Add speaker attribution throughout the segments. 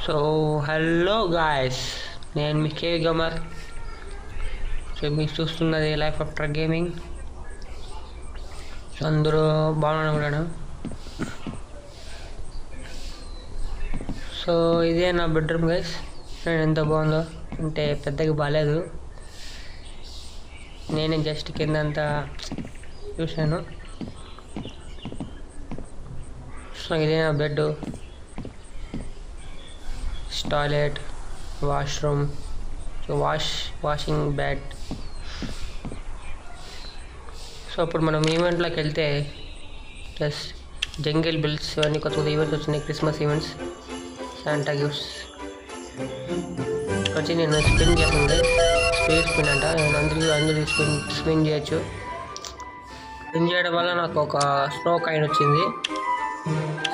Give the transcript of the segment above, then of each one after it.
Speaker 1: So hello guys, నేను మీ KV గమర్. So మీరు చూస్తున్నది లైఫ్ ఆఫ్టర్ గేమింగ్. సో అందరూ బాగున్నాను. సో ఇదే నా బెడ్రూమ్ గైస్. నేను ఎంత బాగుందో అంటే పెద్దగా బాగాలేదు. నేనే జస్ట్ కిందంతా చూశాను. సో ఇదే నా bed, toilet, washroom, so washing bed. So ఇప్పుడు మనం ఈవెంట్లోకి వెళ్తే ప్లస్ జంగిల్ బిల్స్ ఇవన్నీ కొత్త ఈవెంట్స్ వచ్చినాయి. క్రిస్మస్ ఈవెంట్స్, శాంటా గిఫ్ట్స్ వచ్చి నేను స్పిన్ చేస్తుంది. స్పిన్ అంట, నేను అందరూ స్పిన్ చేయొచ్చు. స్పిన్ చేయడం వల్ల నాకు ఒక స్నో కాయిన్ వచ్చింది.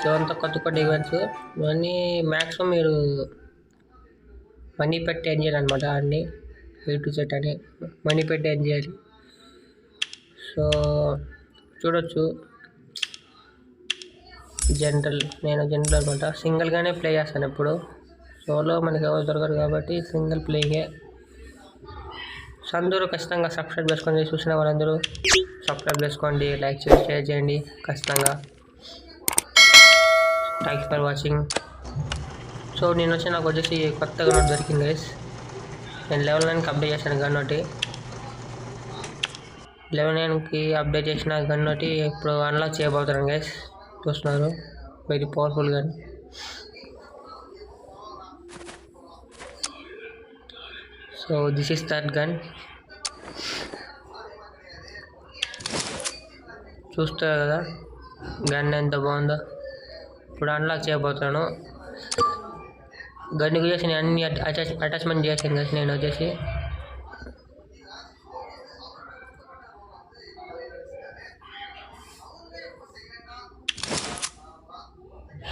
Speaker 1: సో అంతా కొత్త ఈవెంట్స్ ఇవన్నీ మ్యాక్సిమం మీరు మనీ పెట్టి ఏం చేయాలి అనమాట. అన్నీ A to Z అని మనీ పెట్టి ఏం చేయాలి. సో చూడొచ్చు. నేను జనరల్ అనమాట. సింగిల్గానే ప్లే చేస్తాను ఎప్పుడు. సోలో మనకి ఎవరు దొరకరు కాబట్టి సింగిల్ ప్లేగే. సో అందరూ ఖచ్చితంగా సబ్స్క్రైబ్ చేసుకోండి. చూసిన వాళ్ళందరూ సబ్స్క్రైబ్ చేసుకోండి, లైక్ చేసి షేర్ చేయండి ఖచ్చితంగా. Thanks for watching. సో నాకు వచ్చేసి కొత్త గన్ దొరికింది గైస్. నేను లెవెల్ 9కి అప్డేట్ చేశాను గన్ ఒకటి. లెవెల్ 9కి అప్డేట్ చేసిన గన్ ఒకటి ఇప్పుడు అన్లాక్ చేయబోతున్నాను గైస్. చూస్తున్నారు, very powerful gun. So this is that gun. చూస్తారు కదా గన్ ఎంత బాగుందో. ఇప్పుడు అన్లాక్ చేయబోతున్నాను. గన్కి వచ్చేసి నేను అన్ని అటాచ్మెంట్ చేసాను కదా. నేను వచ్చేసి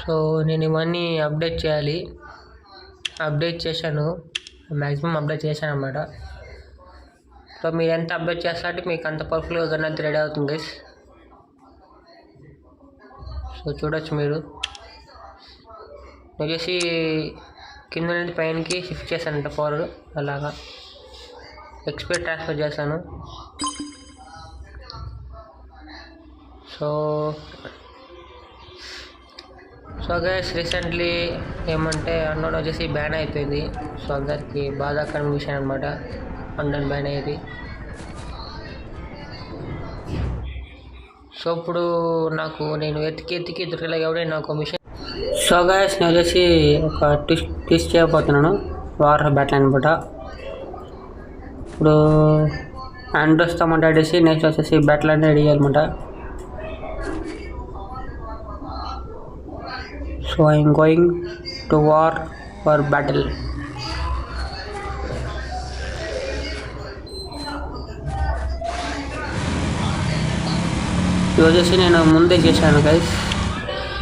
Speaker 1: సో నేను ఇవన్నీ అప్డేట్ చేయాలి. అప్డేట్ చేశాను, మ్యాక్సిమం అప్డేట్ చేశాను అన్నమాట. సో మీరు ఎంత అప్డేట్ చేస్తారంటే మీకు అంత పవర్ఫుల్గా గన్ అంతా రెడీ అవుతుంది గైస్. సో చూడొచ్చు మీరు. వచ్చేసి కింద నుండి పైనకి షిఫ్ట్ చేశానంట పవర్, అలాగా ఎక్స్పీ ట్రాన్స్ఫర్ చేశాను. సో గైస్ రీసెంట్లీ ఏమంటే అన్నోన్ వచ్చేసి బ్యాన్ అయిపోయింది. సో అందరికి బాధాకరమైన విషయం అనమాట, అన్నోన్ బ్యాన్ అయ్యేది. సో ఇప్పుడు నేను ఎతికి దొరికేలాగా ఎవడే నాకు మిషన్. సో గైస్ నేను వచ్చేసి ఒక ట్విస్ట్ చేయబోతున్నాను, వార్ బ్యాటిల్ అనమాట. ఇప్పుడు ఆండ్రోస్తో మాట్లాడేసి నెక్స్ట్ వచ్చేసి బ్యాటిల్ అనేది రెడీ చేయాలన్నమాట. So I'm going to war for battle. ఇది వచ్చేసి నేను ముందే చేశాను గైస్.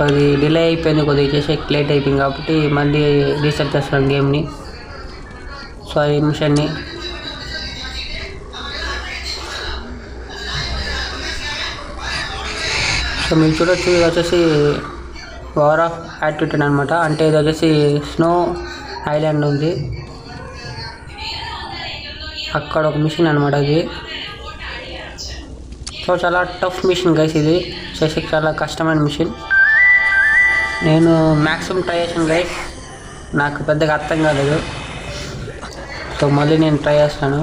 Speaker 1: అది డిలే అయిపోయింది కొద్దిగా, చేసే లేట్ అయిపోయింది కాబట్టి మళ్ళీ రీసెట్ చేస్తాను గేమ్ని. సో ఈ మిషన్ని సో మీరు చూడొచ్చు. ఇది వచ్చేసి వార్ ఆఫ్ యాటిట్యూడ్ అనమాట. అంటే ఇది వచ్చేసి స్నో ఐలాండ్ ఉంది, అక్కడ ఒక మిషన్ అనమాట ఇది. సో చాలా టఫ్ మిషన్ గైస్, ఇది చేసే చాలా కష్టమైన మిషన్. నేను మ్యాక్సిమం ట్రై చేశాను గైస్, నాకు పెద్దగా అర్థం కాలేదు. సో మళ్ళీ నేను ట్రై చేస్తాను.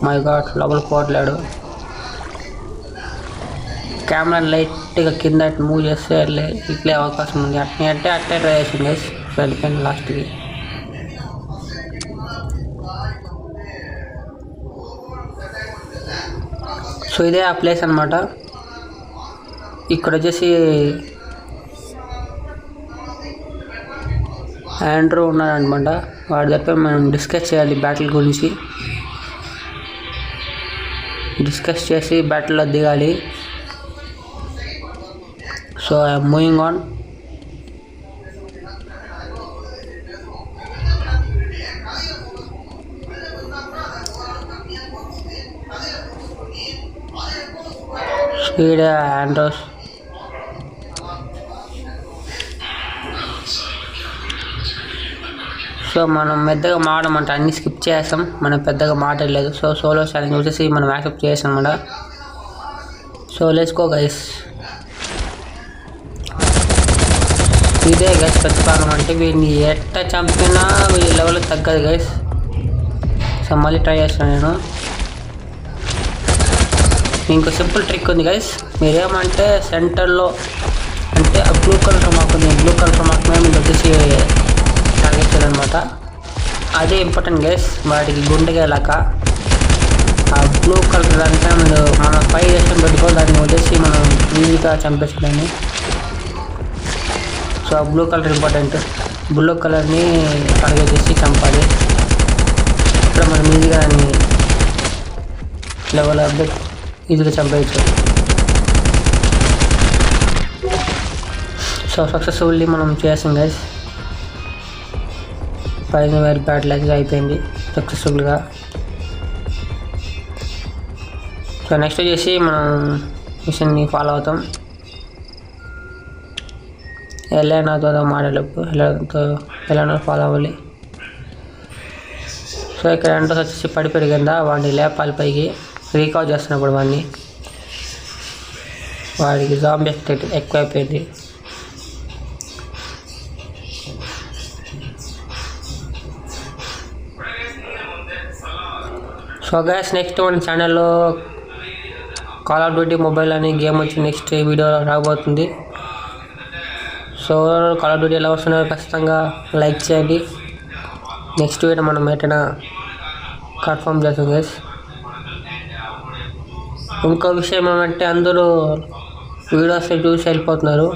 Speaker 1: మై గాడ్, లోపల పోవట్లేడు. కెమెరా లైట్గా కింద మూవ్ చేస్తే ఇట్లే అవకాశం ఉంది. అట్టే ట్రై చేసాను గైస్. సో వెళ్ళిపోయింది లాస్ట్కి. సో ఇదే ఆ ప్లేస్ అనమాట. ఇక్కడ వచ్చేసి ఆండ్రూ ఉన్నాడనమాట. వాడి దగ్గర మనం డిస్కస్ చేయాలి బ్యాటిల్ గురించి. డిస్కస్ చేసి బ్యాటిల్లో దిగాలి. So I'm moving on. ఈడ ఆండ్రోస్ సో మనం పెద్దగా మాడమంట అన్ని స్కిప్ చేస్తాం, మనం పెద్దగా మాట్లాడలేదు. సో సోలో ఛాలెంజ్ వచ్చేసి మనం యాక్సెప్ట్ చేసాం అనమాట. So let's go guys. ఇదే గైస్ ప్రతిపాదన అంటే వీడిని ఎట్ట చంపినా వీడి లెవెల్ తగ్గదు గైస్. సో మళ్ళీ ట్రై చేస్తాను నేను. ఇంకో సింపుల్ ట్రిక్ ఉంది గైస్. మీరేమంటే సెంటర్లో అంటే బ్లూ కలర్ మార్క్ ఉంది, బ్లూ కలర్ మార్క్ మీద మీరు వచ్చేసి టార్గెట్ చేయాలన్నమాట. అదే ఇంపార్టెంట్ గైస్. వాటికి గుండెగా వెళ్ళాక ఆ బ్లూ కలర్ అంటే మనం ఫైర్ చేసిన పెట్టుకో దాన్ని వచ్చేసి మనం ఈజీగా చంపేసేదాన్ని. సో ఆ బ్లూ కలర్ ఇంపార్టెంట్. బ్లూ కలర్ని టార్గెట్ చేసి చంపాలి. ఇప్పుడు మనం ఈజీగా దాన్ని లెవెల్ అప్ ఈజీగా చంపేయచ్చు. సో సక్సెస్ఫుల్లీ మనం చేసాం గైస్. పైన వేరే బ్యాటిల్ అయితే అయిపోయింది సక్సెస్ఫుల్గా. సో నెక్స్ట్ వచ్చేసి మనం మిషన్ని ఫాలో అవుతాం. ఎలానాతో మాట్లాడేటప్పుడు ఎలానో ఫాలో అవ్వాలి. సో ఇక్కడ ఎంటోస్ వచ్చేసి పడిపోయి కింద వాడిని లేపాలి పైకి. రీకవర్ చేస్తున్నప్పుడు వాడికి జాంబీ ఎఫెక్ట్ ఎక్కువ అయిపోయింది. సో గైస్ నెక్స్ట్ మన ఛానల్లో కాల్ ఆఫ్ డ్యూటీ మొబైల్ అనే గేమ్ వచ్చి నెక్స్ట్ వీడియో రాబోతుంది. సో కాల్ ఆఫ్ డ్యూటీ ఎలా వస్తున్నారో ఖచ్చితంగా లైక్ చేయండి. నెక్స్ట్ వీడియో మనం ఎటైనా కన్ఫర్మ్ చేస్తాం గైస్. ఇంకో విషయం ఏమంటే అందరూ వీడియోస్ చూసి వెళ్ళిపోతున్నారు.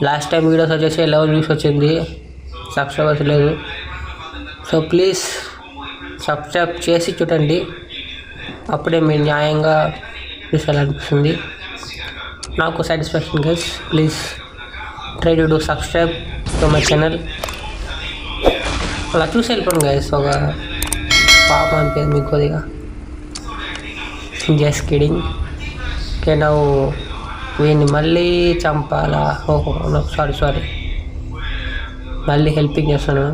Speaker 1: లాస్ట్ టైం వీడియోస్ వచ్చేసి 11 వ్యూస్ వచ్చింది, సబ్స్క్రైబర్స్ లేదు. సో ప్లీజ్ సబ్స్క్రైబ్ చేసి చూడండి, అప్పుడే మీరు న్యాయంగా చూసాలనిపిస్తుంది. నాకు satisfaction guys. Please try to do subscribe to my channel. అలా చూసి వెళ్ళిపోండి గైస్. ఒక పాప అనిపించింది మీకు కొద్దిగా. Just kidding. ఓకే నువ్వు వీడిని మళ్ళీ చంపాలా? ఓహో సారీ మళ్ళీ హెల్పింగ్ చేస్తాను.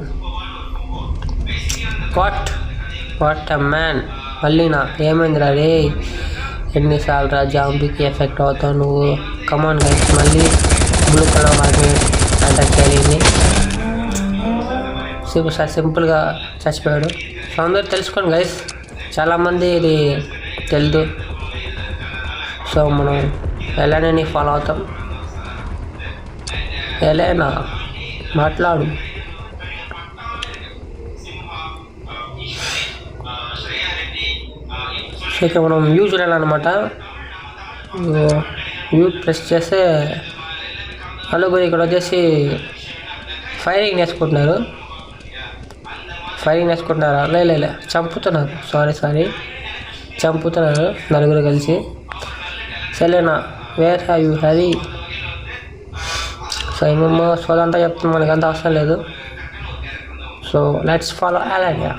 Speaker 1: What a man. మళ్ళీ ఏమైందిరా రే? ఎన్నిసార్లు రా జాంబీకి ఎఫెక్ట్ అవుతావు నువ్వు? కమాన్ గైస్, మళ్ళీ బ్లూ కలర్ వాటిని అటాక్ చేయాలి. సింపుల్గా చచ్చిపోయాడు. సో అందరూ తెలుసుకోండి గైస్, చాలామంది ఇది తెలుదు. సో మనం ఎలానే ఫాలో అవుతాం. ఎలానా మాట్లాడు. సో ఇక మనం వ్యూ చూడాలన్నమాట. వ్యూ ప్రెస్ చేస్తే నలుగురు ఇక్కడ వచ్చేసి ఫైరింగ్ వేసుకుంటున్నారా? లే చంపుతున్నారు. సారీ చంపుతున్నారు నలుగురు కలిసి. Selena where have you hurry? So ఏమేమో సోదంతా చెప్తుంది, మనకంతా అవసరం లేదు. సో లెట్స్ ఫాలో అలాగే.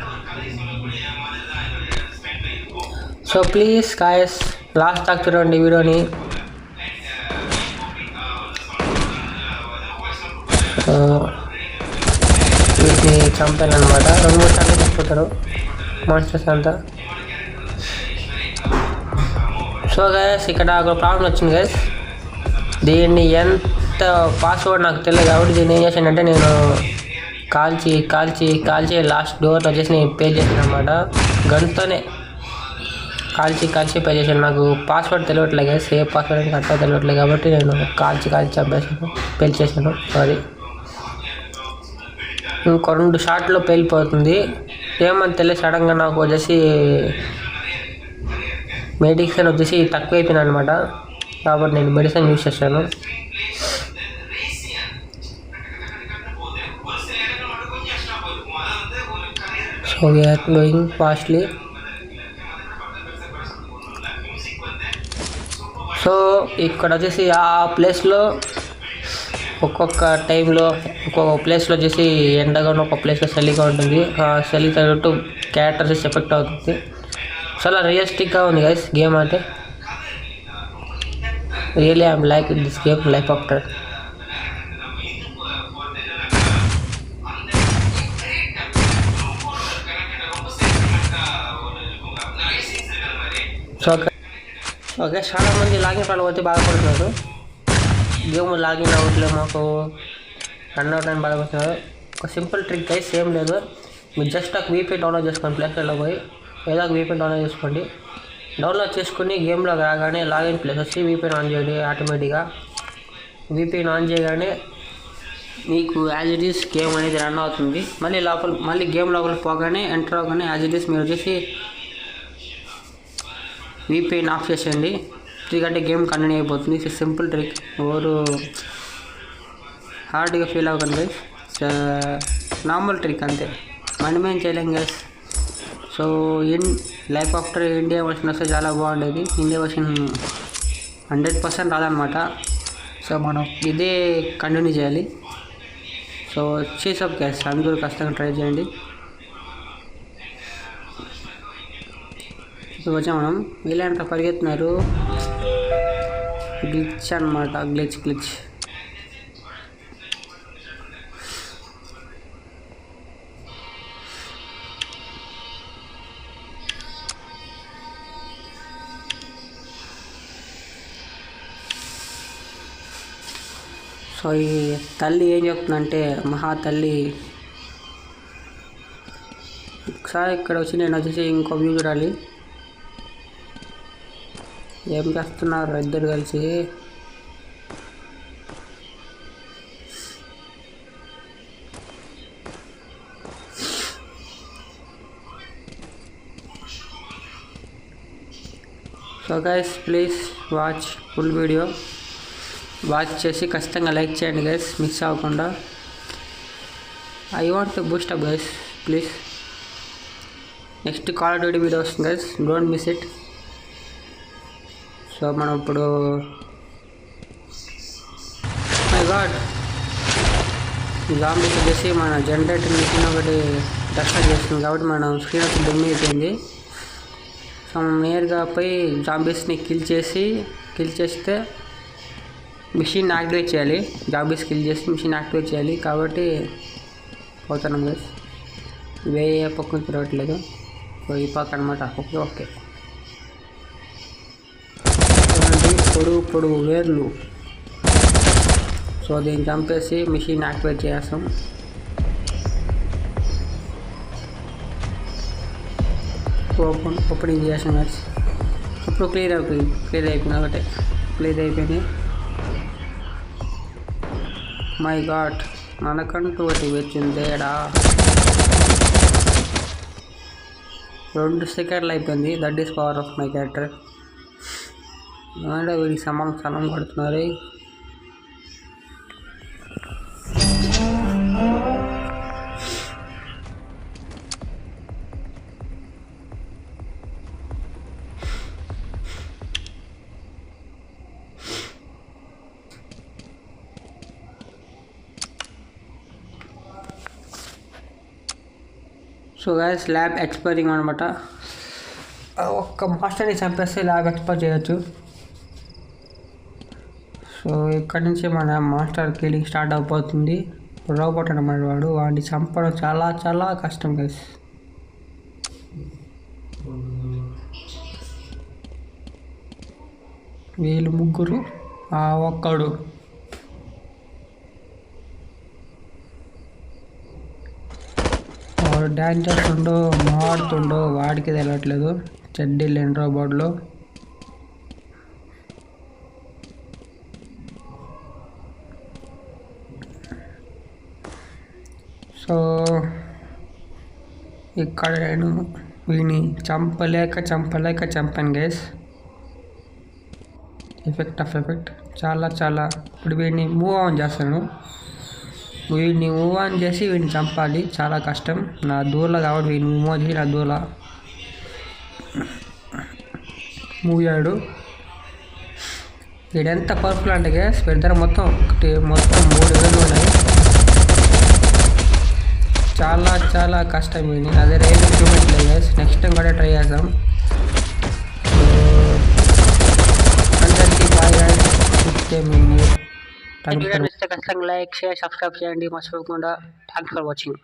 Speaker 1: సో ప్లీజ్ గాయస్ లాస్ట్ దాకా చూడండి వీడియోని. వీటిని చంపానమాట. 2-3 సార్లు చచ్చిపోతారు మాన్స్టర్స్ అంతా. సో గైస్ ఇక్కడ ఒక ప్రాబ్లం వచ్చింది గైస్. దీన్ని ఎంత పాస్వర్డ్ నాకు తెలియదు కాబట్టి దీన్ని ఏం చేశానంటే నేను కాల్చి లాస్ట్ డోర్ వచ్చేసి నేను పే చేశాను అనమాట. గన్తోనే కాల్చి పే చేశాను. నాకు పాస్వర్డ్ తెలియట్లేదు గైస్, సేఫ్ పాస్వర్డ్ అని కరెక్ట్గా తెలియట్లేదు కాబట్టి నేను కాల్చి చంపేసాను, పేల్చేసాను. సారీ. ఇంకో 2 షాట్లో పేలిపోతుంది. ఏమని తెలియదు, సడన్గా నాకు వచ్చేసి మెడిసిన్ వచ్చేసి తక్కువ అయిపోయింది అనమాట. కాబట్టి నేను మెడిసిన్ యూజ్ చేశాను. So we are going fastly. సో ఇక్కడ వచ్చేసి ఆ ప్లేస్లో ఒక్కొక్క టైంలో ఒక్కొక్క ప్లేస్లో వచ్చేసి ఎండగానో ఒక్కొక్క ప్లేస్లో చలిగా ఉంటుంది. ఆ చలి తగ్గట్టు క్యారెక్టర్ వచ్చేసి ఎఫెక్ట్ అవుతుంది. చాలా రియలిస్టిక్గా ఉంది గైస్ గేమ్. అంటే really I'm like this game life after. Okay, చాలామంది లాగిన్ ప్రాబ్లం అయితే బాధపడుతున్నారు. గేమ్ లాగిన్ అవ్వట్లేదు, మాకు రన్ అవుట్ అని బాధపడుతున్నారు. ఒక సింపుల్ ట్రిక్ అయితే సేమ్ లేదు. మీరు జస్ట్ ఒక వీపీ డౌన్లోడ్ చేసుకోండి. ప్లేస్టోర్లో పోయి ఏదో ఒక వీపీ డౌన్లోడ్ చేసుకోండి. డౌన్లోడ్ చేసుకుని గేమ్లోకి రాగానే లాగిన్ ప్లేస్ వచ్చి వీపీని ఆన్ చేయండి. ఆటోమేటిక్గా వీపీని ఆన్ చేయగానే మీకు యాజ్ ఇట్ ఈస్ గేమ్ అనేది రన్ అవుతుంది. మళ్ళీ గేమ్ లోపల పోగానే ఎంటర్ అవగానే యాజ్ ఇట్ ఈస్ మీరు వచ్చేసి వీపీని ఆఫ్ చేసేయండి. ఎందుకంటే గేమ్ కంటిన్యూ అయిపోతుంది. ఇట్స్ సింపుల్ ట్రిక్, ఎవరు హార్డ్గా ఫీల్ అవ్వకండి గైస్. నార్మల్ ట్రిక్ అంతే, మనమేం చేయలేం guys. So life after India version వస్తే చాలా బాగుండేది. ఇండియా వర్షన్ 100% రాదనమాట. సో మనం ఇదే కంటిన్యూ చేయాలి. సో చేసప్ గైస్, అందరూ కష్టంగా ట్రై చేయండి. ఇప్పుడు వచ్చా మనం వీళ్ళంతా పరిగెత్తున్నారు. గ్లిచ్ అనమాట, గ్లిచ్. సో ఈ తల్లి ఏం చెప్తుందంటే, మహా తల్లి ఒకసారి ఇక్కడ వచ్చి నేను వచ్చేసి ఇంకో వ్యూ చూడాలి. ఏం చేస్తున్నారు ఇద్దరు కలిసి? So guys, please watch full video. Watch చేసి ఖచ్చితంగా లైక్ చేయండి గైస్, మిస్ అవ్వకుండా. I want to boost up guys, please. Next Call of Duty video వస్తుంది guys, don't miss it. So మనం ఇప్పుడు మై గాడ్ జాంబీస్ వచ్చేసి మన జనరేటర్ మిషన్ ఒకటి డస్ట్రాక్ట్ చేస్తుంది కాబట్టి మనం స్క్రీన్ వచ్చి డెమ్ అయిపోయింది. సో మనం నేరుగా పోయి జాంబీస్ని కిల్ చేస్తే మిషన్ యాక్టివేట్ చేయాలి. జాంబీస్ కిల్ చేసి మిషన్ యాక్టివేట్ చేయాలి కాబట్టి పోతున్నాం గైస్. వేరే పక్కన తిరగట్లేదు, ఈ పక్క అనమాట. ఓకే, పొడుగు వేర్లు. సో దీన్ని చంపేసి మిషన్ యాక్టివేట్ చేస్తాం. ఓపెనింగ్ చేసాం గైస్. ఇప్పుడు క్లియర్ అయిపోయింది ఒకటే, క్లియర్ అయిపోయింది. మై గాడ్, మనకంటూ ఒకటి వచ్చిందేడా. 2 సెకండ్లు అయిపోయింది. That is power of my character. వీడికి స్థలం కొడుతున్నారు. సో గైస్, ల్యాబ్ ఎక్స్పైరింగ్ అనమాట. ఒక్క మాస్టర్ని చంపేస్తే ల్యాబ్ ఎక్స్పైర్ చేయొచ్చు. సో ఇక్కడ నుంచి మన మాస్టర్ కిల్లింగ్ స్టార్ట్ అయిపోతుంది. రోబోట్ అనమాట వాడు, వాడిని చంపడం చాలా చాలా కష్టం గైస్. వీళ్ళు ముగ్గురు, ఒక్కడు వాడు డ్యాన్స్ చేస్తుండో మాడుతుండో వాడికి తెలియట్లేదు. చెడ్డీ లేని రోబోట్లో. సో ఇక్కడ నేను వీడిని చంపాను గైస్. ఎఫెక్ట్ చాలా. ఇప్పుడు వీడిని మూవ్ ఆన్ చేస్తాను. వీడిని మూవ్ ఆన్ చేసి వీడిని చంపాలి, చాలా కష్టం. నా దూల కాబట్టి వీడిని మూవ్ చేసి నా దూల మూవ్ అయ్యాడు. వీడు ఎంత పవర్ఫుల్ అంటే గైస్, వీడి దగ్గర మొత్తం 3 వేలు ఉన్నాయి. చాలా కష్టం వీడిని. అదే రైలు ఇంప్రూవ్మెంట్ లేదు గైస్. నెక్స్ట్ టైం కూడా ట్రై చేద్దాం. అందరికీ బాయ్ గైస్. ఖచ్చితంగా లైక్, షేర్, సబ్స్క్రైబ్ చేయండి మర్చిపోకుండా. Thanks for watching.